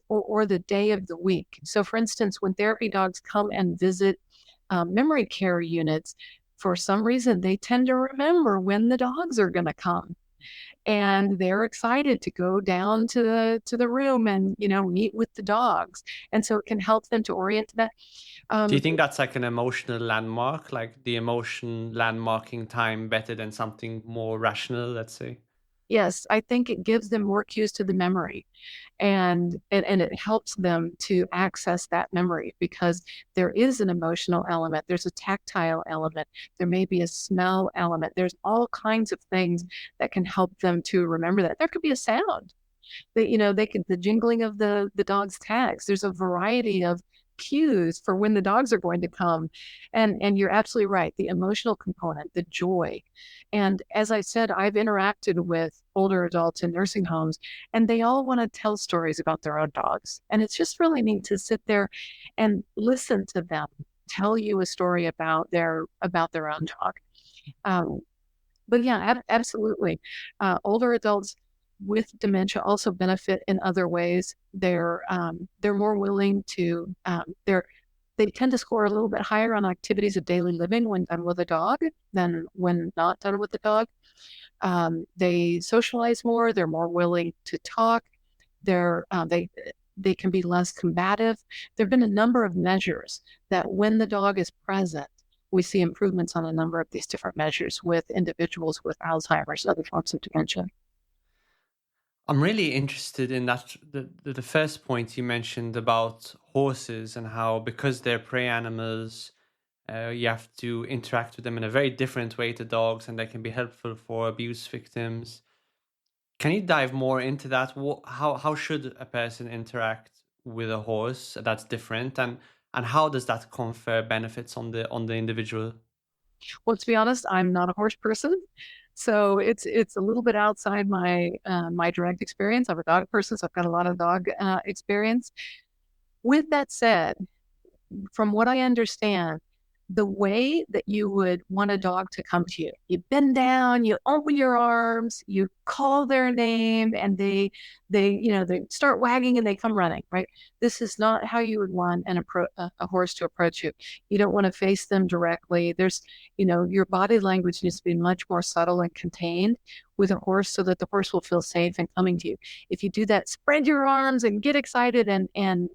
S2: or the day of the week. So for instance, when therapy dogs come and visit memory care units, for some reason, they tend to remember when the dogs are going to come. And they're excited to go down to the room and, meet with the dogs. And so it can help them to orient to that.
S1: Do you think that's like an emotional landmark, like the emotion landmarking time better than something more rational, let's say?
S2: Yes, I think it gives them more cues to the memory, and it helps them to access that memory because there is an emotional element. There's a tactile element. There may be a smell element. There's all kinds of things that can help them to remember that. There could be a sound that, the jingling of the dog's tags. There's a variety of cues for when the dogs are going to come. And you're absolutely right. The emotional component, the joy. And as I said, I've interacted with older adults in nursing homes, and they all want to tell stories about their own dogs. And it's just really neat to sit there and listen to them tell you a story about their own dog. But yeah, absolutely. Older adults with dementia also benefit in other ways. They're more willing to they tend to score a little bit higher on activities of daily living when done with a dog than when not done with the dog. They socialize more. They're more willing to talk. They can be less combative. There have been a number of measures that when the dog is present, we see improvements on a number of these different measures with individuals with Alzheimer's and other forms of dementia.
S1: I'm really interested in that the first point you mentioned about horses and how because they're prey animals, you have to interact with them in a very different way to dogs, and they can be helpful for abuse victims. Can you dive more into that? How should a person interact with a horse that's different, and how does that confer benefits on the individual?
S2: Well, to be honest, I'm not a horse person. So it's a little bit outside my direct experience. I'm a dog person, so I've got a lot of dog experience. With that said, from what I understand, the way that you would want a dog to come to you, you bend down, you open your arms, you call their name, and they start wagging and they come running, right? This is not how you would want a horse to approach you. You don't want to face them directly. There's, your body language needs to be much more subtle and contained with a horse so that the horse will feel safe in coming to you. If you do that, spread your arms and get excited and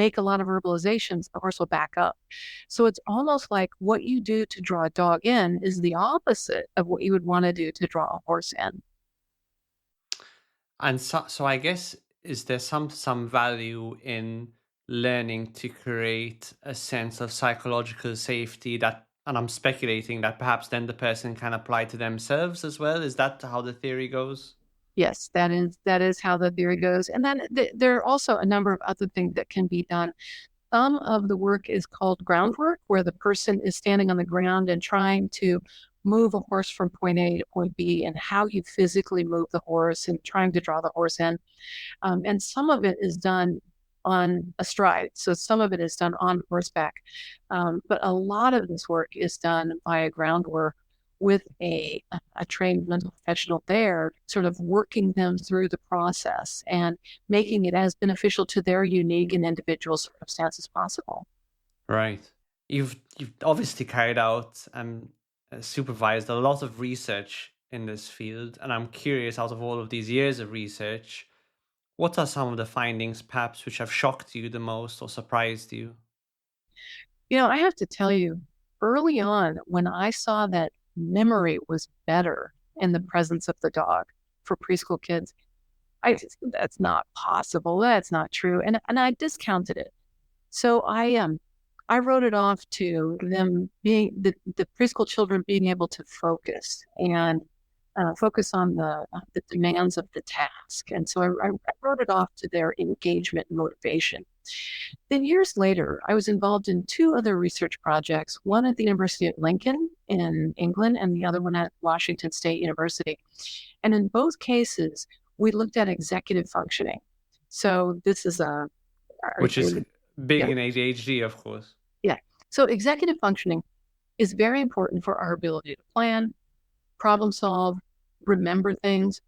S2: make a lot of verbalizations, the horse will back up. So it's almost like what you do to draw a dog in is the opposite of what you would want to do to draw a horse in.
S1: And so I guess, is there some value in learning to create a sense of psychological safety that, and I'm speculating that perhaps then the person can apply to themselves as well? Is that how the theory goes?
S2: Yes, that is how the theory goes. And then there are also a number of other things that can be done. Some of the work is called groundwork, where the person is standing on the ground and trying to move a horse from point A to point B, and how you physically move the horse and trying to draw the horse in. And some of it is done on a stride. So some of it is done on horseback. But a lot of this work is done by a groundwork with a trained mental professional there, sort of working them through the process and making it as beneficial to their unique and individual circumstances as possible.
S1: Right. You've obviously carried out and supervised a lot of research in this field, and I'm curious, out of all of these years of research, what are some of the findings perhaps which have shocked you the most or surprised you?
S2: I have to tell you, early on, when I saw that memory was better in the presence of the dog for preschool kids, I just, that's not possible. That's not true. And I discounted it. So I wrote it off to them being the preschool children being able to focus and focus on the demands of the task. And so I wrote it off to their engagement and motivation. Then years later, I was involved in two other research projects, one at the University of Lincoln in England and the other one at Washington State University. And in both cases, we looked at executive functioning. So this is
S1: Which is big
S2: yeah,
S1: in ADHD, of course.
S2: yeah. So executive functioning is very important for our ability to plan, problem solve, remember things,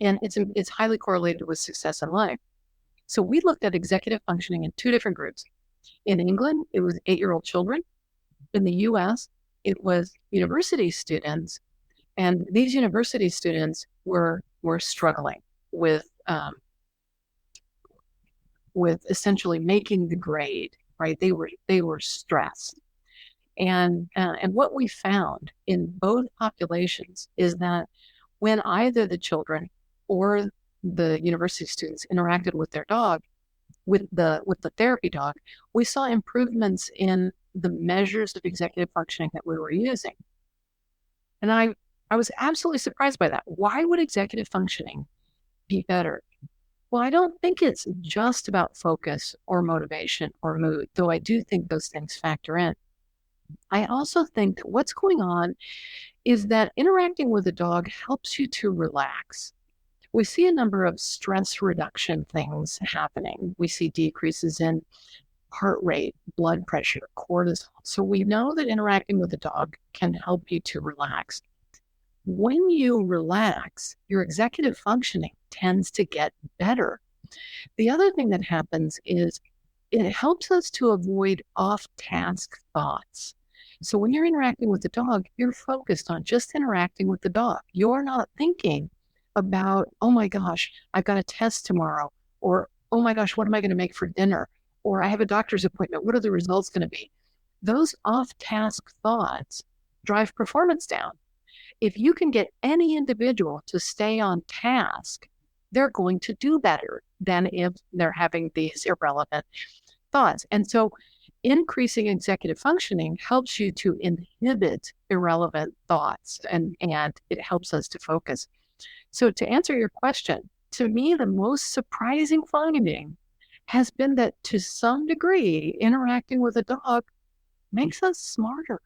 S2: and it's highly correlated with success in life. So we looked at executive functioning in two different groups. In England, it was 8-year-old children. In the US, it was university students. And these university students were struggling with essentially making the grade, right? They were stressed. And what we found in both populations is that when either the children or the university students interacted with their dog, with the therapy dog, we saw improvements in the measures of executive functioning that we were using. And I was absolutely surprised by that. Why would executive functioning be better? Well, I don't think it's just about focus or motivation or mood, though I do think those things factor in. I also think that what's going on is that interacting with a dog helps you to relax. We see a number of stress reduction things happening. We see decreases in heart rate, blood pressure, cortisol. So we know that interacting with a dog can help you to relax. When you relax, your executive functioning tends to get better. The other thing that happens is it helps us to avoid off-task thoughts. So when you're interacting with the dog, you're focused on just interacting with the dog. You're not thinking about, oh my gosh, I've got a test tomorrow, or oh my gosh, what am I going to make for dinner? Or I have a doctor's appointment. What are the results going to be? Those off-task thoughts drive performance down. If you can get any individual to stay on task, they're going to do better than if they're having these irrelevant thoughts. And so increasing executive functioning helps you to inhibit irrelevant thoughts, and it helps us to focus. So to answer your question, to me, the most surprising finding has been that to some degree, interacting with a dog makes us smarter.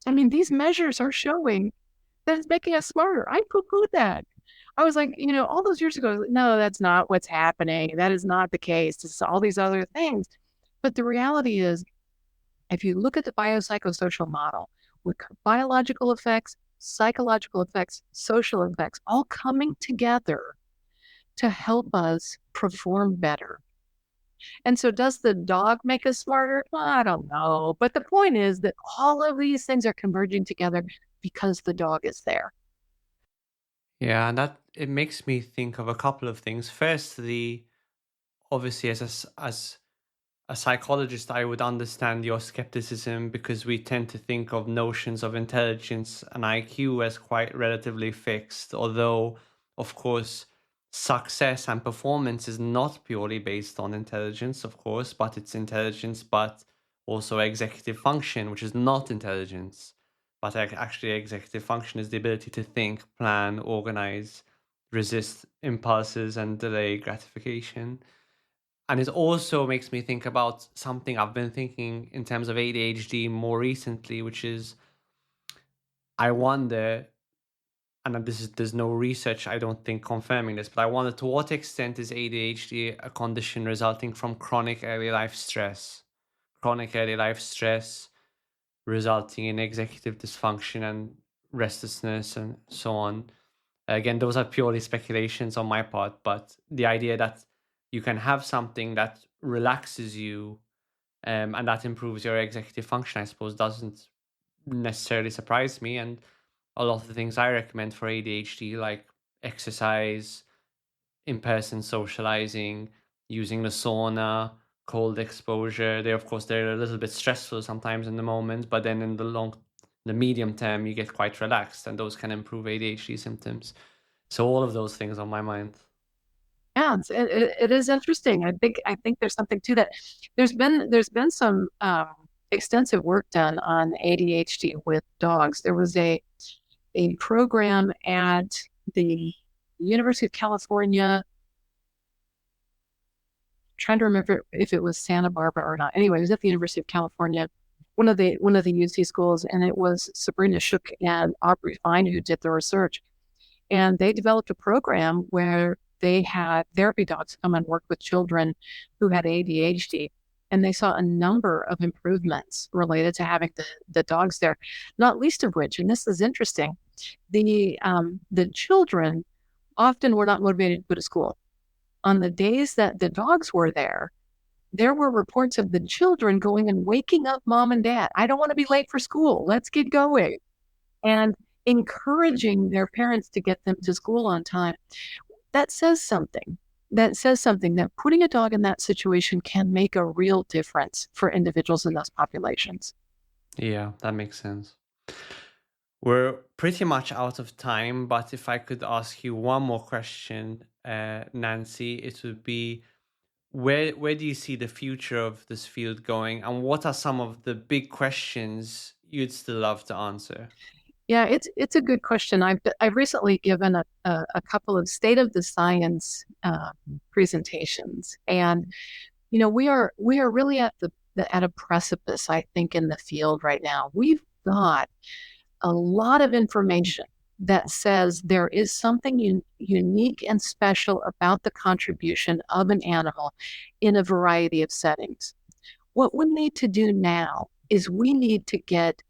S2: I mean, these measures are showing that it's making us smarter. I poo-pooed that. I was like, all those years ago, no, that's not what's happening. That is not the case. It's all these other things. But the reality is, if you look at the biopsychosocial model with biological effects, psychological effects, social effects, all coming together to help us perform better. And so does the dog make us smarter? I don't know. But the point is that all of these things are converging together because the dog is there.
S1: Yeah, and that it makes me think of a couple of things. Firstly, obviously, as a psychologist, I would understand your skepticism because we tend to think of notions of intelligence and IQ as quite relatively fixed, although, of course, success and performance is not purely based on intelligence, of course, but it's intelligence, but also executive function, which is not intelligence. But actually, executive function is the ability to think, plan, organize, resist impulses, and delay gratification. And it also makes me think about something I've been thinking in terms of ADHD more recently, which is I wonder, and there's no research I don't think confirming this, but I wonder to what extent is ADHD a condition resulting from chronic early life stress? Chronic early life stress resulting in executive dysfunction and restlessness and so on. Again, those are purely speculations on my part, but the idea that you can have something that relaxes you and that improves your executive function, I suppose, doesn't necessarily surprise me. And a lot of the things I recommend for ADHD, like exercise, in person socializing, using the sauna, cold exposure, they of course they're a little bit stressful sometimes in the moment, but then in the medium term, you get quite relaxed, and those can improve ADHD symptoms. So all of those things on my mind.
S2: Yeah, it is interesting. I think there's something to that. There's been some extensive work done on ADHD with dogs. There was a program at the University of California. Trying to remember if it was Santa Barbara or not. Anyway, it was at the University of California, one of the UC schools, and it was Sabrina Shook and Aubrey Fine who did the research. And they developed a program where they had therapy dogs come and work with children who had ADHD. And they saw a number of improvements related to having the dogs there, not least of which, and this is interesting, the children often were not motivated to go to school. On the days that the dogs were there were reports of the children going and waking up mom and dad. I don't want to be late for school. Let's get going. And encouraging their parents to get them to school on time. That says something. That putting a dog in that situation can make a real difference for individuals in those populations.
S1: Yeah, that makes sense. We're pretty much out of time, but if I could ask you one more question, Nancy, it would be where do you see the future of this field going, and what are some of the big questions you'd still love to answer?
S2: Yeah, it's a good question. I've recently given a couple of state of the science presentations, and we are really at at a precipice, I think, in the field right now. We've got a lot of information that says there is something unique and special about the contribution of an animal in a variety of settings. What we need to do now is we need to get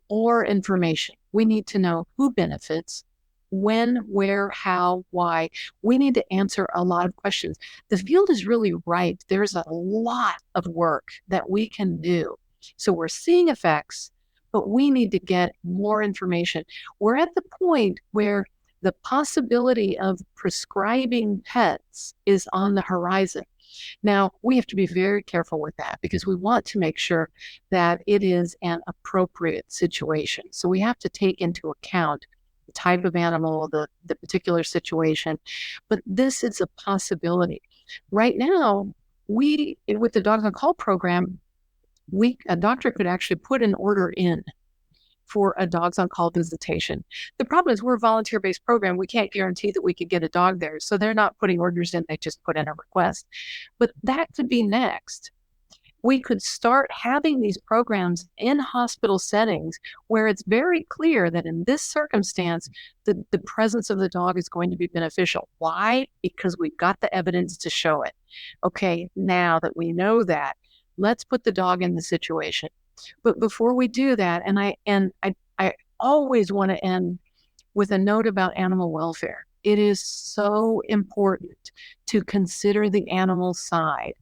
S2: more information. We need to know who benefits, when, where, how, why. We need to answer a lot of questions. The field is really ripe. There's a lot of work that we can do. So we're seeing effects, but we need to get more information. We're at the point where the possibility of prescribing pets is on the horizon. Now, we have to be very careful with that because we want to make sure that it is an appropriate situation. So we have to take into account the type of animal, the particular situation, but this is a possibility. Right now, with the Dogs on Call program, a doctor could actually put an order in for a Dogs on Call visitation. The problem is we're a volunteer-based program. We can't guarantee that we could get a dog there. So they're not putting orders in, they just put in a request. But that could be next. We could start having these programs in hospital settings where it's very clear that in this circumstance, the presence of the dog is going to be beneficial. Why? Because we've got the evidence to show it. Okay, now that we know that, let's put the dog in the situation. But before we do that, and I always want to end with a note about animal welfare. It is so important to consider the animal side.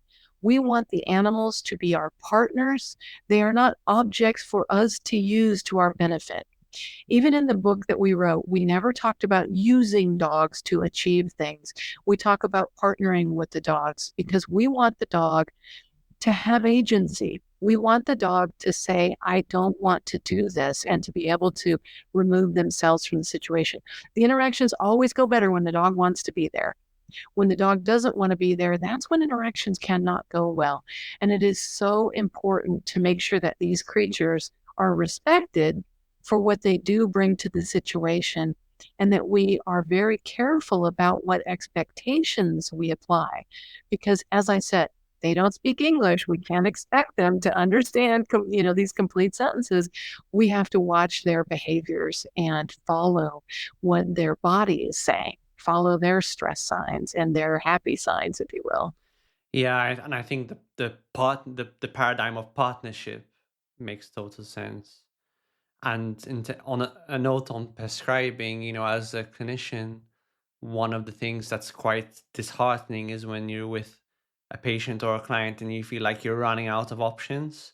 S2: We want the animals to be our partners. They are not objects for us to use to our benefit. Even in the book that we wrote, we never talked about using dogs to achieve things. We talk about partnering with the dogs because we want the dog to have agency. We want the dog to say, I don't want to do this, and to be able to remove themselves from the situation. The interactions always go better when the dog wants to be there. When the dog doesn't want to be there, that's when interactions cannot go well. And it is so important to make sure that these creatures are respected for what they do bring to the situation, and that we are very careful about what expectations we apply. Because as I said, they don't speak English. We can't expect them to understand, these complete sentences. We have to watch their behaviors and follow what their body is saying, follow their stress signs and their happy signs, if you will.
S1: Yeah, and I think the paradigm of partnership makes total sense. And on a note on prescribing, as a clinician, one of the things that's quite disheartening is when you're with a patient or a client and you feel like you're running out of options.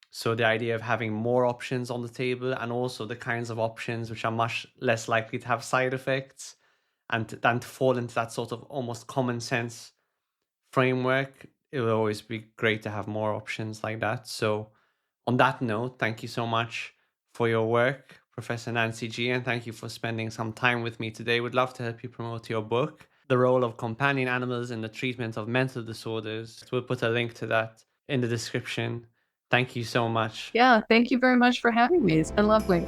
S1: So the idea of having more options on the table, and also the kinds of options which are much less likely to have side effects and than to fall into that sort of almost common sense framework, it will always be great to have more options like that. So on that note, thank you so much for your work, Professor Nancy G, and thank you for spending some time with me today. Would love to help you promote your book, The Role of Companion Animals in the Treatment of Mental Disorders. We'll put a link to that in the description. Thank you so much.
S2: Yeah, thank you very much for having me. It's been lovely.